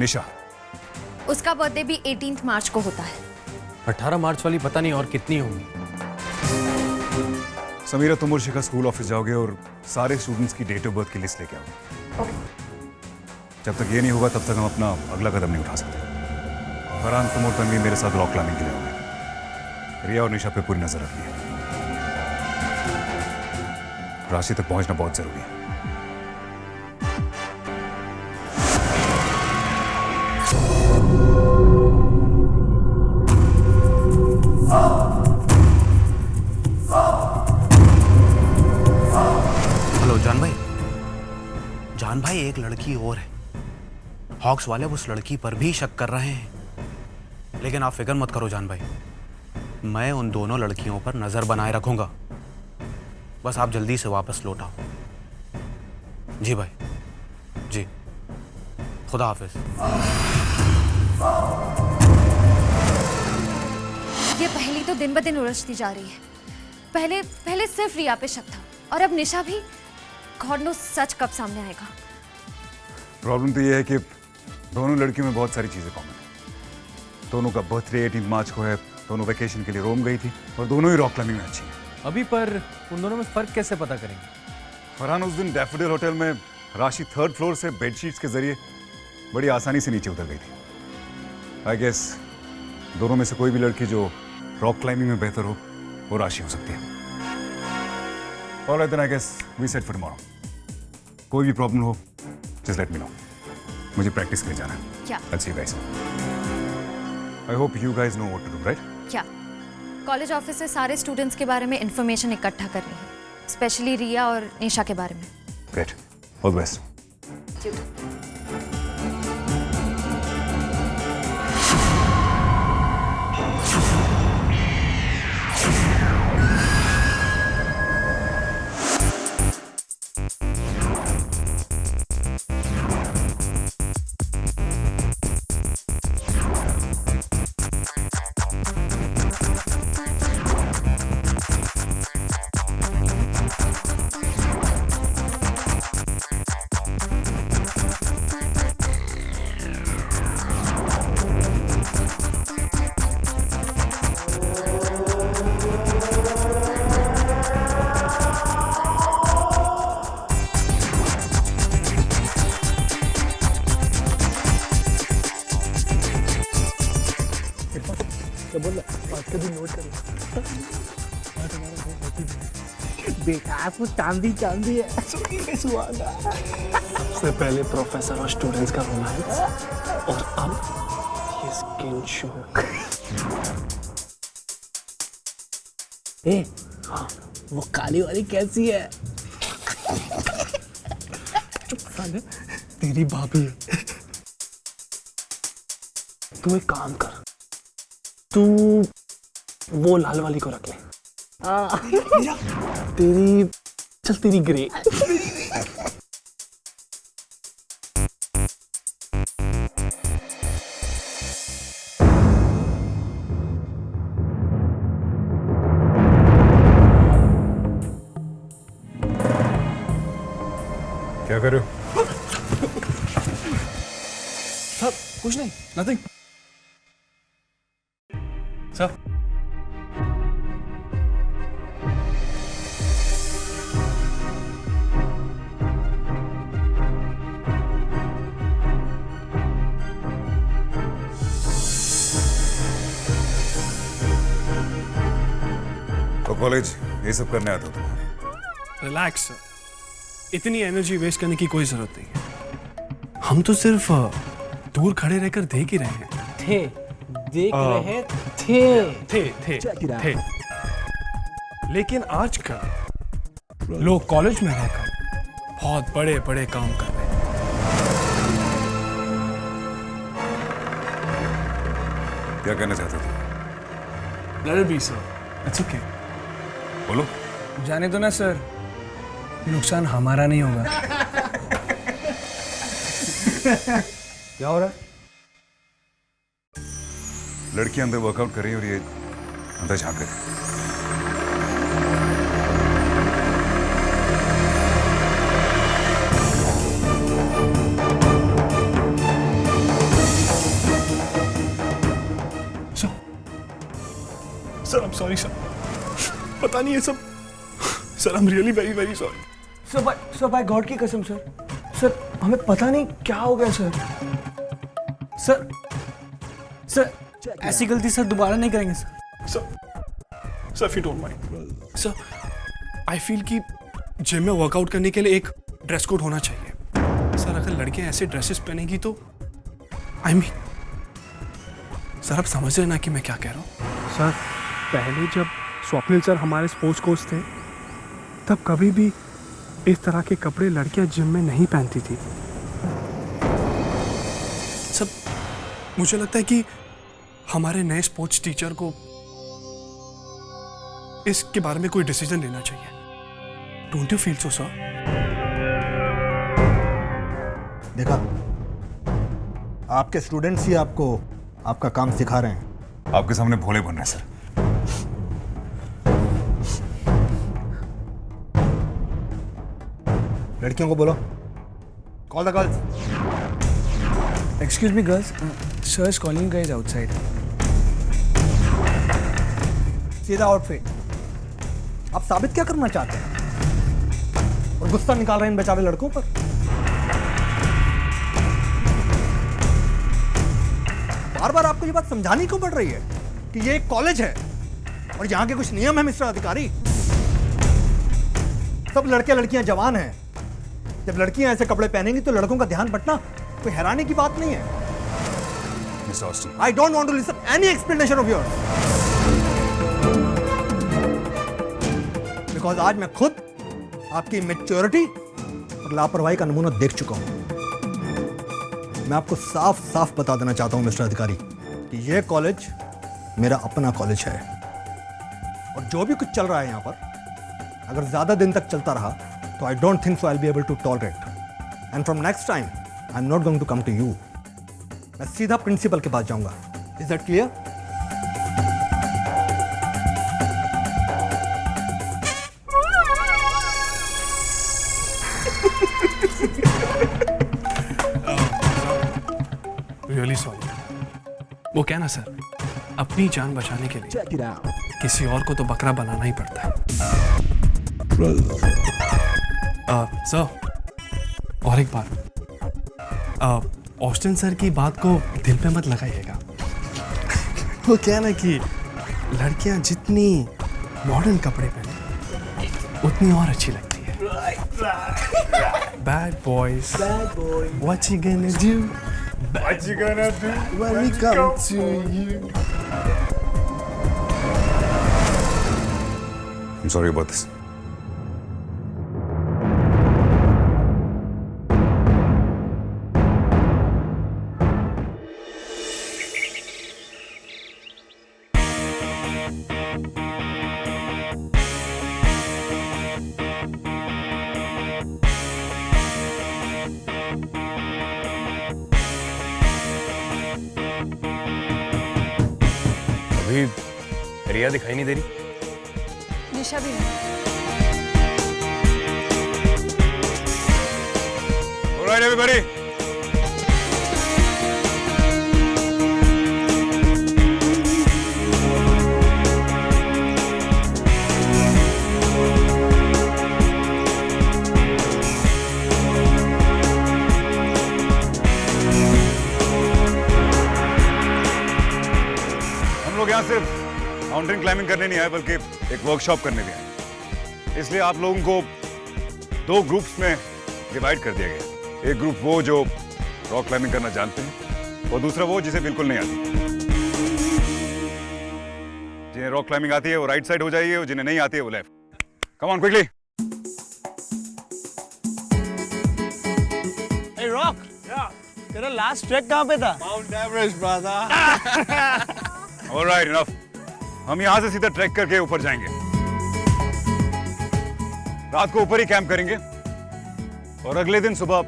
निशा, उसका बर्थडे भी 18 मार्च को होता है। 18 मार्च वाली पता नहीं और कितनी होंगी। समीरा, तुम और शिखा स्कूल ऑफिस जाओगे और सारे स्टूडेंट्स की डेट ऑफ बर्थ की लिस्ट लेके आओ। जब तक ये नहीं होगा तब तक हम अपना अगला कदम नहीं उठा सकते। फरहान, तुम और तन्वी मेरे साथ रॉक क्लाइंबिंग के लिए आओगे। रिया और निशा पे पूरी नजर रखनी है। राशि तक पहुंचना बहुत जरूरी है। हेलो जान भाई, एक लड़की और है। हॉक्स वाले उस लड़की पर भी शक कर रहे हैं, लेकिन आप फिक्र मत करो जान भाई, मैं उन दोनों लड़कियों पर नजर बनाए रखूंगा। बस आप जल्दी से वापस लौट आओ। जी भाई, जी, खुदा हाफिज। ये पहली तो दिन ब दिन उलझती जा रही है। पहले सिर्फ रिया पे शक था और अब निशा भी। गॉड नो सच कब सामने आएगा। प्रॉब्लम तो ये है कि दोनों लड़कियों में बहुत सारी चीजें कॉमन है। दोनों का बर्थडे 18 मार्च को है, दोनों वेकेशन के लिए रोम गई थी और दोनों ही रॉक क्लाइंबिंग में अच्छी हैं। अभी पर उन दोनों में फर्क कैसे पता करेंगे? फरहान, उस दिन डैफोडिल होटल में राशि 3rd फ्लोर से बेडशीट्स के जरिए बड़ी आसानी से नीचे उतर गई थी। आई गेस दोनों में से कोई भी लड़की जो रॉक क्लाइंबिंग में बेहतर हो वो राशि हो सकती है। Alright then, I guess we set for tomorrow. कोई भी प्रॉब्लम हो जस्ट लेट मी नो। मुझे प्रैक्टिस के लिए जाना है। क्या? Let's see guys. I hope you guys know what to do, right? क्या? कॉलेज ऑफिस से सारे स्टूडेंट्स के बारे में इंफॉर्मेशन इकट्ठा करनी है, स्पेशली रिया और निशा के बारे में। Great, all the best. बेटा आपको चांदी है। सबसे पहले प्रोफेसर और स्टूडेंट्स का रोमांस और अब ये स्किन शॉक। हाँ, वो काली वाली कैसी है? तेरी भाभी है। तू एक काम कर, तू वो लाल वाली को रख ले। तेरी ग्रे। क्या कर रहे हो? सर कुछ नहीं, नथिंग सर। तो कॉलेज ये सब करने आता हो तुम? रिलैक्स सर, इतनी एनर्जी वेस्ट करने की कोई जरूरत नहीं है। हम तो सिर्फ दूर खड़े रहकर देख ही रहे हैं। थे। लेकिन आजकल लोग कॉलेज में रहकर बहुत बड़े बड़े काम कर रहे हैं। क्या कहना चाहते थे? Let it be, sir. It's okay. बोलो। जाने दो ना सर, नुकसान हमारा नहीं होगा। क्या हो रहा है? लड़की अंदर वर्कआउट कर रही है और ये अंदर झांक रही है। Sir I am sorry sir, पता नहीं ये सब, sir I am really very very sorry. Sir by God की कसम सर हमें पता नहीं क्या हो गया सर ऐसी गलती सर दोबारा नहीं करेंगे sir if you don't mind sir, I feel कि जिम में वर्कआउट करने के लिए एक ड्रेस कोड होना चाहिए सर। अगर लड़कियां ऐसे ड्रेसेस पहनेंगी तो आई मीन सर आप समझ रहे हैं ना कि मैं क्या कह रहा हूँ। सर पहले जब स्वप्निल सर हमारे स्पोर्ट्स कोच थे तब कभी भी इस तरह के कपड़े लड़कियां जिम में नहीं पहनती थी। सब मुझे लगता है कि हमारे नए स्पोर्ट्स टीचर को इसके बारे में कोई डिसीजन लेना चाहिए। Don't you feel so sir? देखा, आपके स्टूडेंट्स ही आपको आपका काम सिखा रहे हैं। आपके सामने भोले बन रहे हैं सर। लड़कियों को बोलो, call the girls. Excuse me, girls. Sir is calling you guys outside. सीधा आउटफिट। आप साबित क्या करना चाहते हैं और गुस्सा निकाल रहे हैं इन बेचारे लड़कों पर? बार बार आपको ये बात समझानी क्यों पड़ रही है कि ये एक कॉलेज है और यहाँ के कुछ नियम है मिस्टर अधिकारी। सब लड़के लड़कियां जवान हैं। जब लड़कियां ऐसे कपड़े पहनेंगी तो लड़कों का ध्यान बटना कोई हैरानी की बात नहीं है। Mister Austin, I don't want to listen any explanation of yours. Because आज मैं खुद आपकी मैच्योरिटी और लापरवाही का नमूना देख चुका हूं। मैं आपको साफ साफ बता देना चाहता हूं मिस्टर अधिकारी कि यह कॉलेज मेरा अपना कॉलेज है और जो भी कुछ चल रहा है यहां पर अगर ज्यादा दिन तक चलता रहा तो I don't think so I'll be able to tolerate. And from next time I'm not going to come to you. मैं सीधा प्रिंसिपल के पास जाऊंगा। Is that clear? Really sorry. वो क्या ना सर, अपनी जान बचाने के लिए किसी और को तो बकरा बनाना ही पड़ता है। सर और एक बात, ऑस्टिन सर की बात को दिल पे मत लगाइएगा। वो क्या ना कि लड़कियां जितनी मॉडर्न कपड़े पहने उतनी और अच्छी लगती है। Bad boys, what you gonna do, what you gonna do when we come to you. I'm sorry about this. अभी रिया दिखाई नहीं दे रही। निशा भी नहीं। All right, everybody. हम लोग यहाँ सिर्फ माउंटेन क्लाइंबिंग करने नहीं आए बल्कि एक वर्कशॉप करने भी आए। इसलिए आप लोगों को दो ग्रुप्स में डिवाइड कर दिया गया। एक ग्रुप वो जो रॉक क्लाइंबिंग करना जानते हैं और दूसरा वो जिसे बिल्कुल नहीं आती। जिन्हें रॉक क्लाइंबिंग आती है वो राइट साइड हो जाइए और जिन्हें नहीं आती है वो left. Come on quickly. Hey Rock, तेरा लास्ट ट्रैक कहाँ पे था? Mount Everest, brother. Alright, enough. हम यहाँ से सीधा ट्रैक करके ऊपर जाएंगे। रात को ऊपर ही कैंप करेंगे और अगले दिन सुबह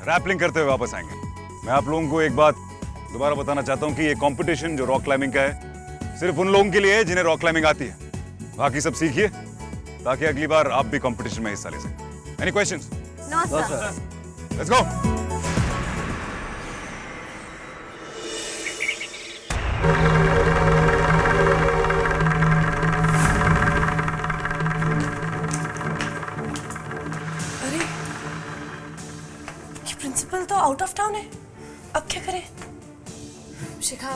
रैपलिंग करते हुए वापस आएंगे। मैं आप लोगों को एक बात दोबारा बताना चाहता हूँ कि ये कंपटीशन जो रॉक क्लाइंबिंग का है सिर्फ उन लोगों के लिए है जिन्हें रॉक क्लाइंबिंग आती है। बाकी सब सीखिए ताकि अगली बार आप भी कंपटीशन में हिस्सा ले सकें। Any questions? No sir. Let's go. Out of town है, अब क्या करें? शिखा,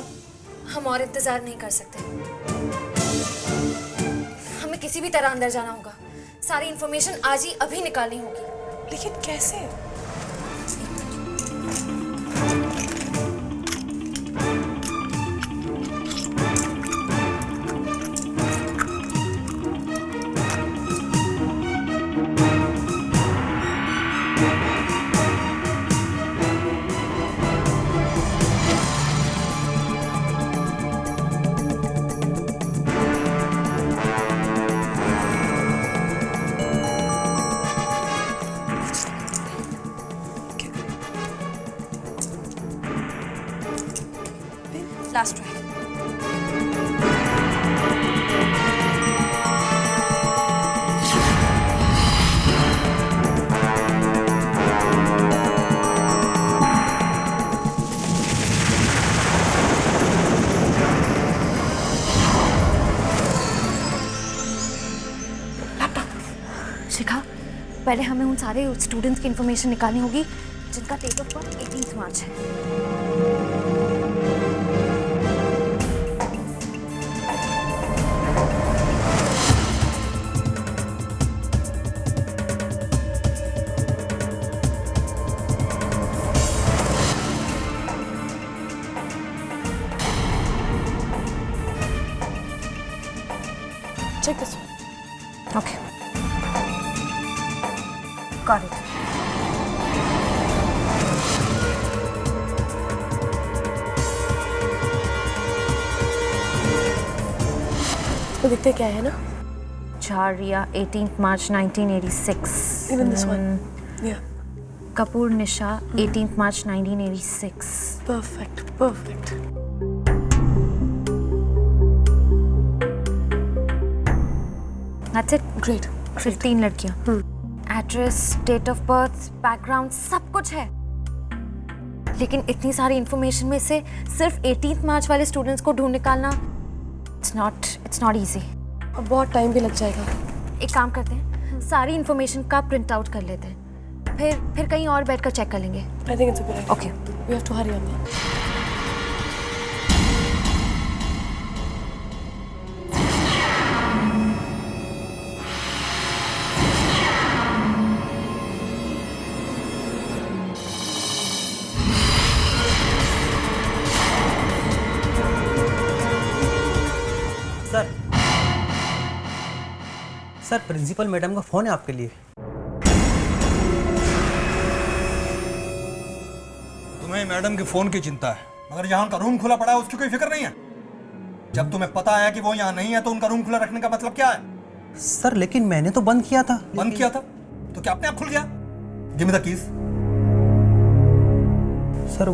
हम और इंतजार नहीं कर सकते। हमें किसी भी तरह अंदर जाना होगा। सारी इंफॉर्मेशन आज ही अभी निकालनी होगी। लेकिन कैसे? Last try. शिखा, पहले हमें उन सारे स्टूडेंट्स की इंफॉर्मेशन निकालनी होगी जिनका डेट ऑफ बर्थ 18 मार्च है। Check this one. Okay. Got it. तो दिखते क्या है ना? Charia, 18th March 1986. Even this one. Yeah. Kapoor Nisha, 18th March 1986. Perfect. Perfect. That's it. Great. सिर्फ 3 लड़कियां। Address, date of birth, background सब कुछ है। लेकिन इतनी सारी इंफॉर्मेशन में से सिर्फ 18th मार्च वाले स्टूडेंट्स को ढूंढ निकालना इट्स नॉट इजी। अब बहुत टाइम भी लग जाएगा। एक काम करते हैं, सारी इंफॉर्मेशन का प्रिंट आउट कर लेते हैं, फिर कहीं और बैठकर चेक कर लेंगे। I think it's a good idea. Okay. We have to hurry on that. Sir principal madam का फोन है आपके लिए। तुम्हें मैडम के फोन की चिंता है, मगर यहाँ उनका रूम खुला पड़ा है उसकी कोई फिक्र नहीं है। जब तुम्हें पता है कि वो यहाँ नहीं है तो उनका रूम खुला रखने का मतलब क्या है? सर लेकिन मैंने तो बंद किया था। बंद किया था तो क्या अपने आप खुल गया? Give me the keys. Sir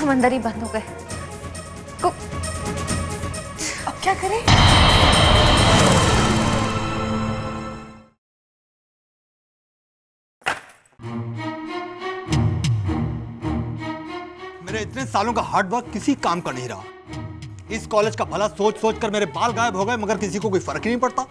हम अंदर ही बंद हो गए। अब क्या करें? मेरे इतने सालों का हार्ड वर्क किसी काम का नहीं रहा। इस कॉलेज का भला सोच सोच कर मेरे बाल गायब हो गए, मगर किसी को कोई फर्क ही नहीं पड़ता।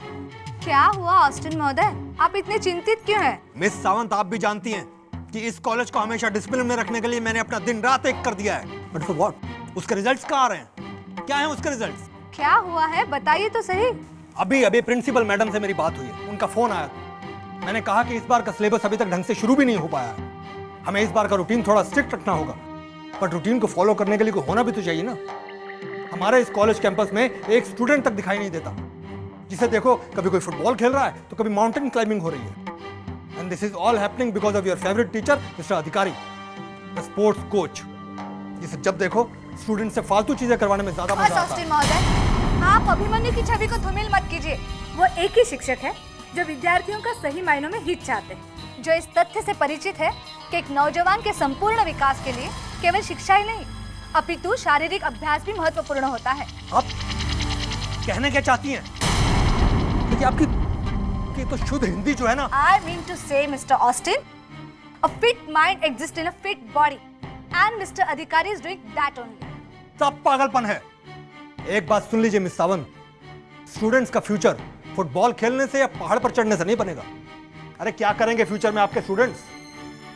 क्या हुआ ऑस्टिन महोदय, आप इतने चिंतित क्यों हैं? मिस सावंत, आप भी जानती हैं कि इस कॉलेज को हमेशा डिसिप्लिन में रखने के लिए मैंने अपना दिन रात एक कर दिया है। But for what? उसके रिजल्ट्स कहाँ आ रहे हैं? क्या है उसके रिजल्ट्स? क्या हुआ है बताइए तो सही। अभी अभी प्रिंसिपल मैडम से मेरी बात हुई है, उनका फोन आया था। मैंने कहा कि इस बार का सिलेबस अभी तक ढंग से शुरू भी नहीं हो पाया है, हमें इस बार का रूटीन थोड़ा स्ट्रिक्ट रखना होगा। बट रूटीन को फॉलो करने के लिए कोई होना भी तो चाहिए ना। हमारे इस कॉलेज कैंपस में एक स्टूडेंट तक दिखाई नहीं देता, जिसे देखो कभी कोई फुटबॉल खेल रहा है तो कभी माउंटेन क्लाइंबिंग हो रही है। And this is all happening because of your favourite teacher mister अधिकारी, द स्पोर्ट्स कोच, जिसे जब देखो स्टूडेंट से फालतू चीजें करवाने में ज्यादा मजा आता ऑस्टिन है। महोदय, आप अभिमन्यु की छवि को धूमिल मत कीजिए। वो एक ही शिक्षक है जो विद्यार्थियों का सही मायनों में हित चाहते हैं। जो इस तथ्य से परिचित है कि एक नौजवान के संपूर्ण विकास के लिए केवल शिक्षा ही नहीं अपितु शारीरिक अभ्यास भी महत्वपूर्ण होता है। आप कहना क्या चाहती हैं? देखिए आपकी तो शुद्ध हिंदी जो है ना, I mean to say, Mr. Austin, a fit mind exists in a fit body, and Mr. Adhikari is doing that only. सब पागलपन है। एक बात सुन लीजिए मिस सावंत, स्टूडेंट्स का फ्यूचर फुटबॉल खेलने से या पहाड़ पर चढ़ने से नहीं बनेगा। अरे क्या करेंगे फ्यूचर में आपके स्टूडेंट्स?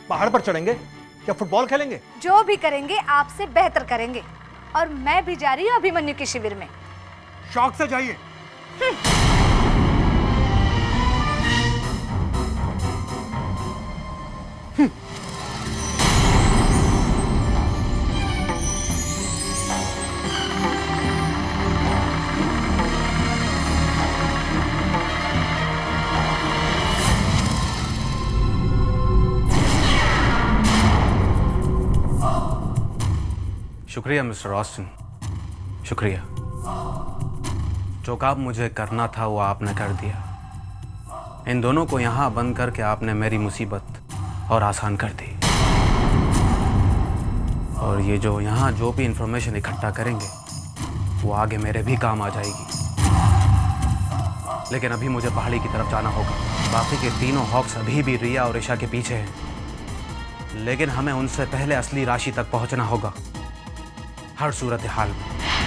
पहाड़ पर चढ़ेंगे या फुटबॉल खेलेंगे? जो भी करेंगे आपसे बेहतर करेंगे, और मैं भी जा रही हूँ अभिमन्यु के शिविर में। शौक से जाइए। शुक्रिया मिस्टर ऑस्टिन, शुक्रिया। जो काम मुझे करना था वो आपने कर दिया। इन दोनों को यहाँ बंद करके आपने मेरी मुसीबत और आसान कर दी। और ये जो यहाँ जो भी इंफॉर्मेशन इकट्ठा करेंगे वो आगे मेरे भी काम आ जाएगी। लेकिन अभी मुझे पहाड़ी की तरफ जाना होगा। बाकी के तीनों हॉक्स अभी भी रिया और ईशा के पीछे हैं, लेकिन हमें उनसे पहले असली राशि तक पहुंचना होगा हर सूरत हाल में।